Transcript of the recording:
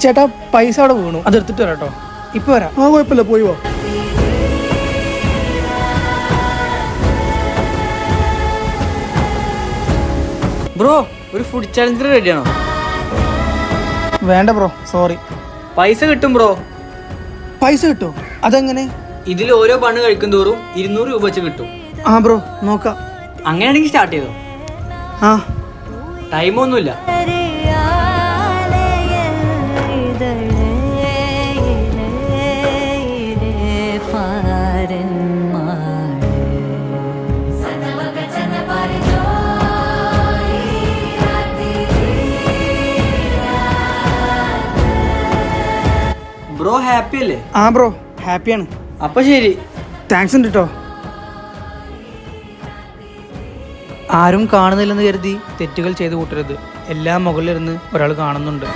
ചേട്ടാ പൈസ അവിടെ വീണു, അതെടുത്തിട്ട് വരാം കേട്ടോ. ഇപ്പൊ വരാം. ആ കുഴപ്പമില്ല, പോയി വാ. ബ്രോ, ഒരു ഫുഡ് ചാലഞ്ച് റെഡിയാണോ? വേണ്ട ബ്രോ, സോറി. പൈസ കിട്ടും ബ്രോ. പൈസ കിട്ടോ? അതെങ്ങനെ? ഇതിൽ ഓരോ ബണ്ണ് കഴിക്കും തോറും 200 രൂപ വെച്ച് കിട്ടും. ആ ബ്രോ, നോക്കാം. അങ്ങനെയാണെങ്കിൽ സ്റ്റാർട്ട് ചെയ്തോ. ആ ടൈമൊന്നുമില്ല. ബ്രോ ഹാപ്പി അല്ലേ? ആ ബ്രോ, ഹാപ്പിയാണ്. അപ്പൊ ശരി. താങ്ക്സ് ഉണ്ട് കേട്ടോ. ആരും കാണുന്നില്ലെന്ന് കരുതി തെറ്റുകൾ ചെയ്തു കൂട്ടരുത്. എല്ലാം മുകളിലിരുന്ന് ഒരാൾ കാണുന്നുണ്ട്.